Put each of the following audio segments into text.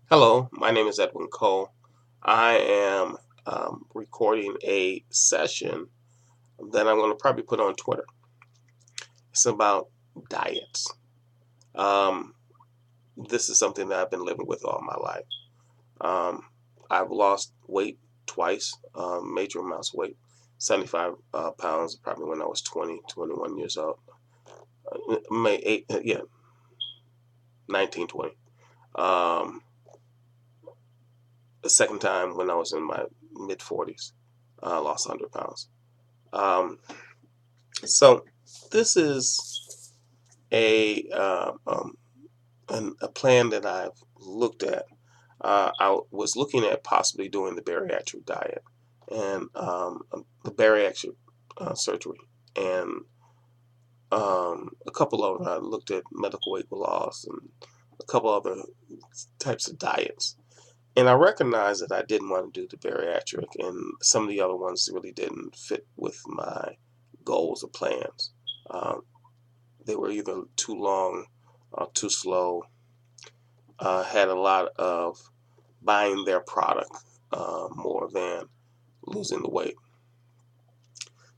Hello, my name is Edwin Cole. I am recording a session that I'm going to probably put on Twitter. It's about diets. Um, this is something that I've been living with all my life. Um, I've lost weight twice, major amounts of weight, 75 pounds, probably when I was 20, 21 years old. May 8, yeah, 19, 20. Um, the second time when I was in my mid 40s, I lost 100 pounds. Um, So this is a a plan that I've looked at. I was looking at possibly doing the bariatric diet and the bariatric surgery, and a couple of I looked at medical weight loss and a couple other types of diets. And I recognized that I didn't want to do the bariatric, and some of the other ones really didn't fit with my goals or plans. Um, They were either too long or too slow. Had a lot of buying their product more than losing the weight.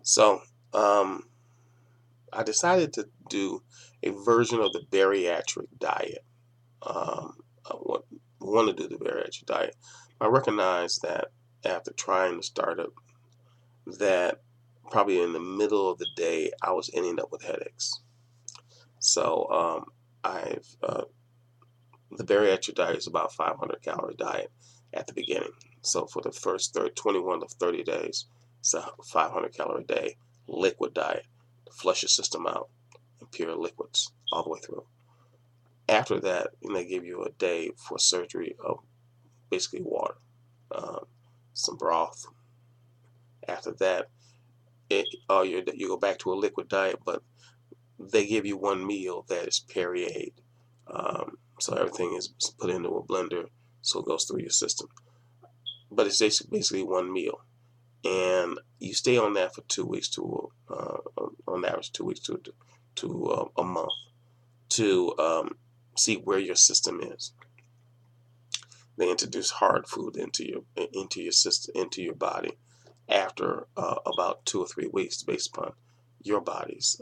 So um, I decided to do a version of the bariatric diet. I want to do the bariatric diet. I recognized that after trying to start it, that probably in the middle of the day I was ending up with headaches. So I've the bariatric diet is about 500 calorie diet at the beginning. So for the first 21 to 30 days, it's a 500 calorie day liquid diet to flush your system out in pure liquids all the way through. After that, they give you a day for surgery of basically water, um, some broth. After that, you go back to a liquid diet, but they give you one meal that is Perrier. So everything is put into a blender so it goes through your system. But it's basically one meal, and you stay on that for 2 weeks to on average 2 weeks to a month to see where your system is. They introduce hard food into your system into your body after about 2 or 3 weeks, based upon your body's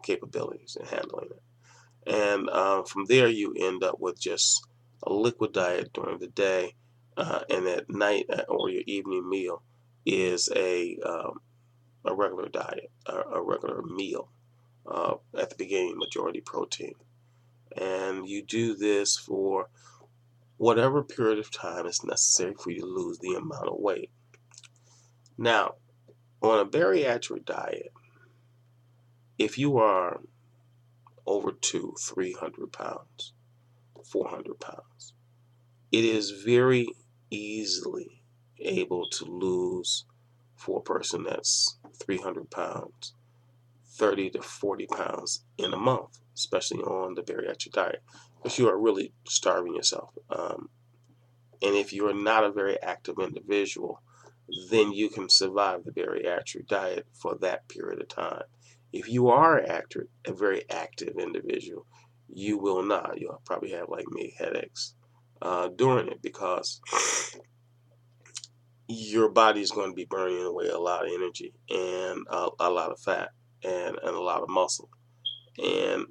capabilities in handling it. And from there, you end up with just a liquid diet during the day, and at night or your evening meal is a regular diet, a regular meal. At the beginning, majority protein, and you do this for whatever period of time is necessary for you to lose the amount of weight. Now, on a bariatric diet, if you are over 300 pounds, 400 pounds, it is very easily able to lose, for a person that's 300 pounds, 30 to 40 pounds in a month, especially on the bariatric diet, because you are really starving yourself. And if you are not a very active individual, then you can survive the bariatric diet for that period of time. If you are active, a very active individual, you will not. You'll probably have, like me, headaches during it, because your body is going to be burning away a lot of energy and a lot of fat and a lot of muscle. And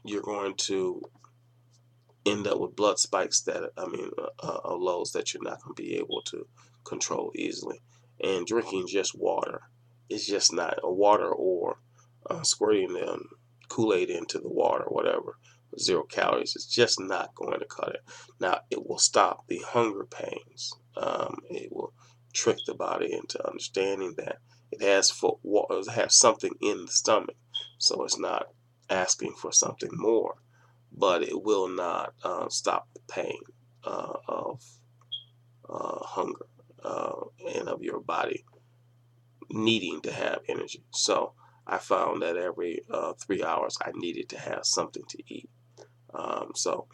you're going to end up with blood spikes that, lows that you're not going to be able to control easily. And drinking just water is just not a water, or squirting Kool-Aid into the water, whatever, 0 calories, it's just not going to cut it. Now, it will stop the hunger pains. It will trick the body into understanding that it has something in the stomach, so it's not asking for something more, but it will not stop the pain of hunger and of your body needing to have energy. So I found that every 3 hours I needed to have something to eat. So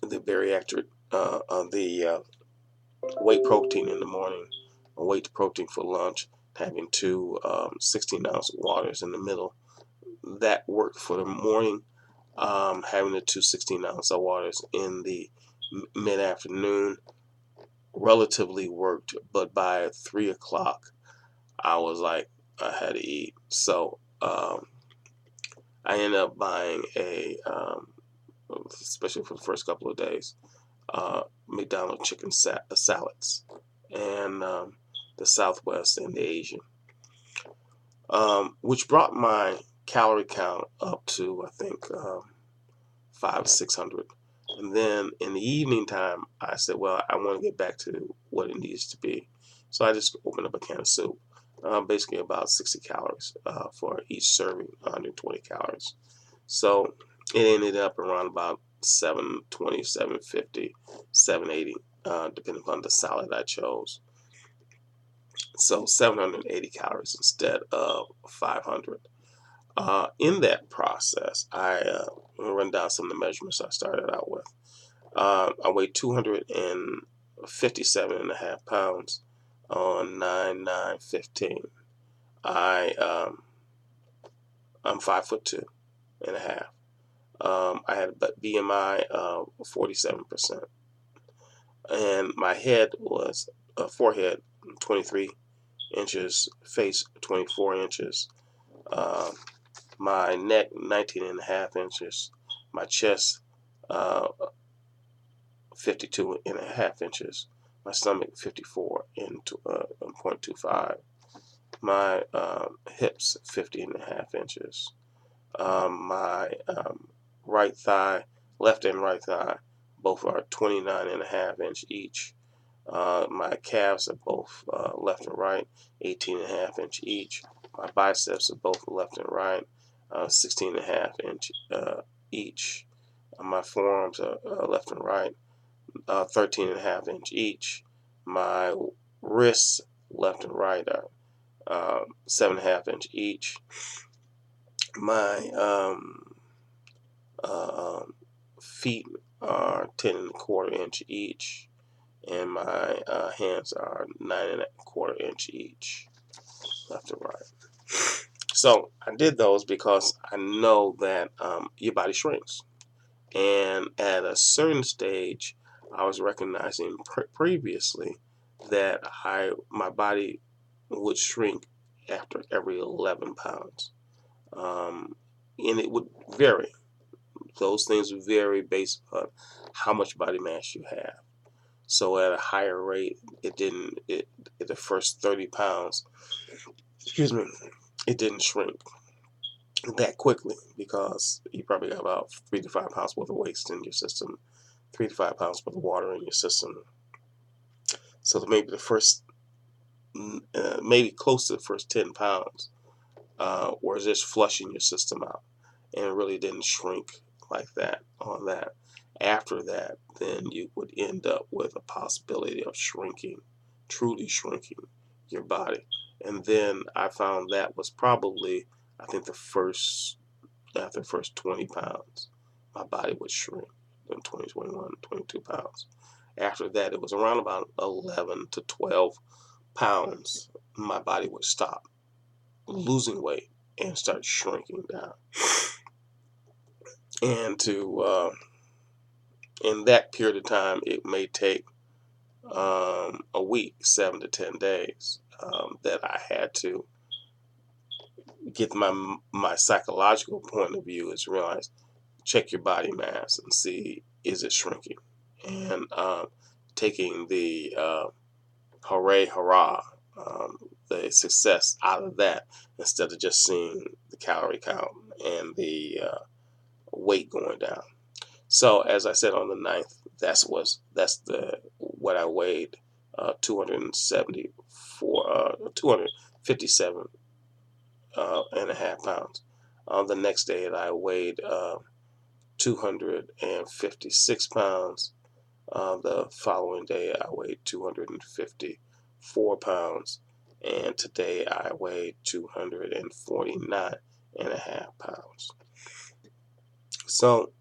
the bariatric, the whey protein in the morning, whey protein for lunch, having two 16-ounce waters in the middle, that worked for the morning. having the two 16-ounce waters in the mid-afternoon relatively worked, but by 3 o'clock, I was like, I had to eat. So I ended up buying especially for the first couple of days, McDonald's chicken salads, and the Southwest and the Asian, which brought my calorie count up to, I think, 500 or 600. And then in the evening time, I said, well, I want to get back to what it needs to be. So I just opened up a can of soup, basically about 60 calories for each serving, 120 calories. So it ended up around about 720, 750, 780, depending upon the salad I chose. So 780 calories instead of 500. In that process, I run down some of the measurements I started out with. I weighed 257.5 pounds on 9/9/15. I'm 5'2.5". I had a BMI of 47%, and my head was forehead 23 inches, face 24 inches, my neck 19.5 inches, my chest 52.5 inches, my stomach 54.25, my hips 50.5 inches, my right thigh, left and right thigh, both are 29.5 inch each. My calves are both left and right, 18.5 inch each. My biceps are both left and right, 16.5 inch each. My forearms are left and right, 13.5 inch each. My wrists, left and right, are 7.5 inch each. My feet are 10.25 inch each, and my hands are 9.25 inch each, left and right. So I did those because I know that your body shrinks, and at a certain stage, I was recognizing previously that my body would shrink after every 11 pounds, and it would vary. Those things vary based on how much body mass you have. So at a higher rate, it didn't. At the first 30 pounds, excuse me, it didn't shrink that quickly because you probably got about 3 to 5 pounds worth of waste in your system, 3 to 5 pounds worth of water in your system. So maybe the first, maybe close to the first 10 pounds, was just flushing your system out, and it really didn't shrink like that on that. After that, then you would end up with a possibility of shrinking, truly shrinking your body. And then I found that was probably, I think, after the first 20 pounds, my body would shrink in 20, 21, 22 pounds. After that, it was around about 11 to 12 pounds, my body would stop losing weight and start shrinking down. And in that period of time, it may take a week, 7 to 10 days, that I had to get my psychological point of view is realize, check your body mass and see, is it shrinking, and taking the hooray hurrah, the success out of that, instead of just seeing the calorie count and the weight going down. So as I said, on the 9th, that's the what I weighed, 257 and a half pounds. On the next day, I weighed 256 pounds. The following day, I weighed 254 pounds, and today I weighed 249 and a half pounds. So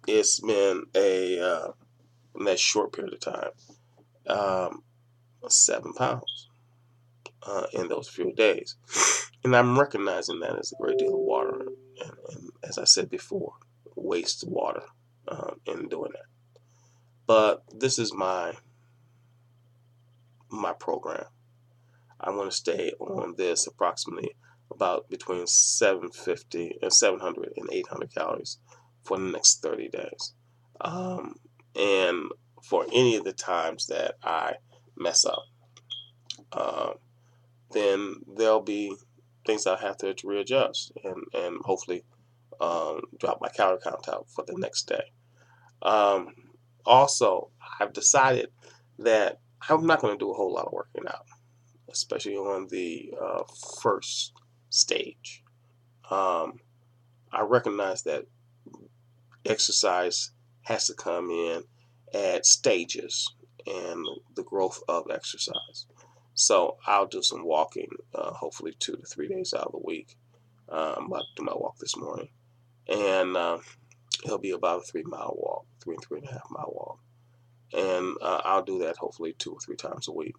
it's been in that short period of time, 7 pounds in those few days. And I'm recognizing that as a great deal of water. And as I said before, waste water in doing that. But this is my program. I want to stay on this approximately about between 750 and 700 and 800 calories for the next 30 days. And for any of the times that I mess up, um, then there'll be things I have to readjust and hopefully drop my calorie count out for the next day. Um, Also, I've decided that I'm not going to do a whole lot of working out, especially on the first stage. Um, I recognize that exercise has to come in at stages and the growth of exercise. So I'll do some walking, hopefully 2 to 3 days out of the week. I'm about to do my walk this morning, and it'll be about a 3 mile walk, 3 and 3.5 mile walk, and I'll do that hopefully 2 or 3 times a week,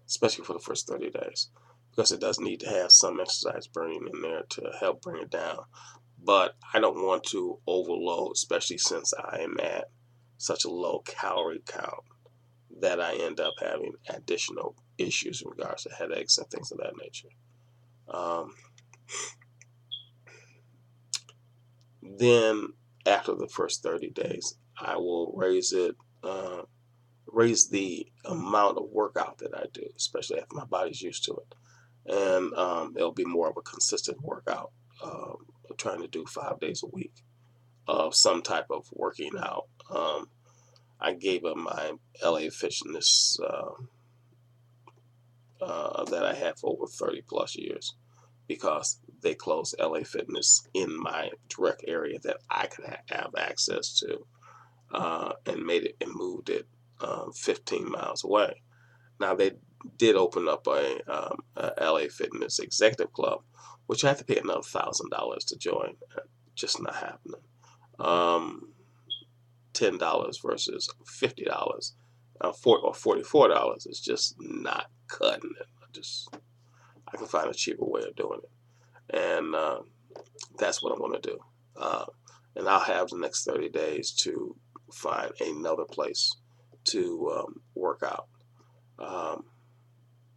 especially for the first 30 days, because it does need to have some exercise burning in there to help bring it down. But I don't want to overload, especially since I am at such a low calorie count that I end up having additional issues in regards to headaches and things of that nature. Um, then after the first 30 days, I will uh, raise the amount of workout that I do, especially after my body's used to it. And it'll be more of a consistent workout, trying to do 5 days a week of some type of working out. I gave up my LA Fitness that I had for over 30 plus years because they closed LA Fitness in my direct area that I could have access to, and made it and moved it 15 miles away. Now they did open up a LA Fitness Executive Club, which I have to pay another $1,000 to join. Just not happening. Um, $10 versus $50, or $44 is just not cutting it. I can find a cheaper way of doing it, and that's what I'm going to do. Uh, and I'll have the next 30 days to find another place to work out. Um,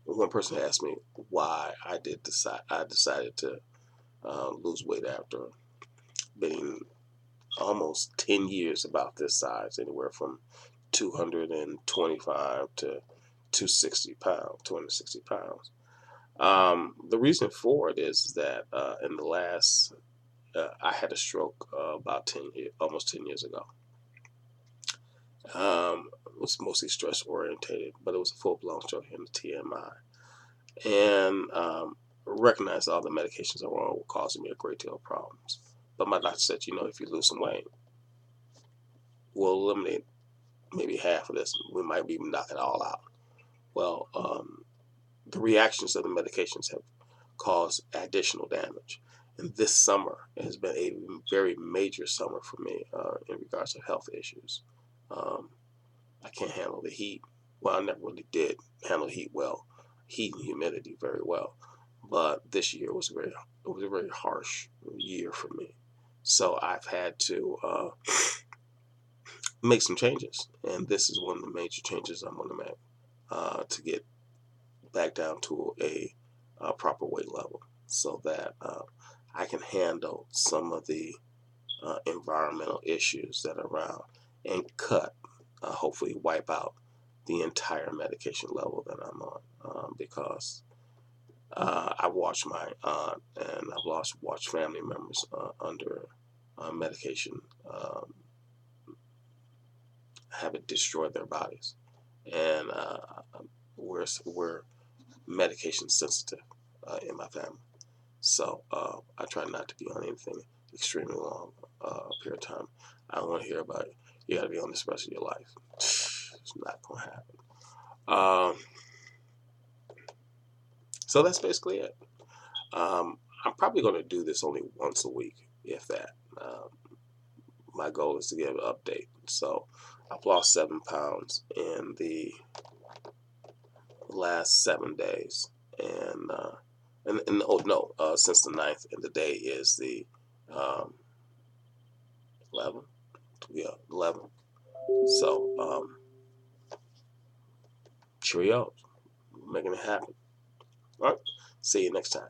One person asked me why I decided to lose weight after being almost 10 years about this size, anywhere from 225 to 260 pounds. The reason for it is that in the last, I had a stroke about 10 years, almost 10 years ago. It was mostly stress orientated, but it was a full blown stroke in the TMI. And recognized all the medications that were causing me a great deal of problems. But my doctor said, if you lose some weight, we'll eliminate maybe half of this. We might even knock it all out. Well, the reactions of the medications have caused additional damage. And this summer has been a very major summer for me in regards to health issues. Um, I can't handle the heat. Well, I never really did handle heat well, heat and humidity very well. But this year was a very harsh year for me. So I've had to make some changes, and this is one of the major changes I'm going to make to get back down to a proper weight level, so that I can handle some of the environmental issues that are around and hopefully wipe out the entire medication level that I'm on, because I watched my aunt and I've watched family members under medication have it destroy their bodies, and we're medication sensitive in my family. So I try not to be on anything extremely long period of time. I don't want to hear about it. You got to be on this the rest of your life. It's not going to happen. Um, so that's basically it. I'm probably going to do this only once a week, if that. My goal is to give an update. So I've lost 7 pounds in the last 7 days, and oh no, since the 9th, and the day is the um, 11. Yeah, 11. So, cheerio, making it happen. All right. See you next time.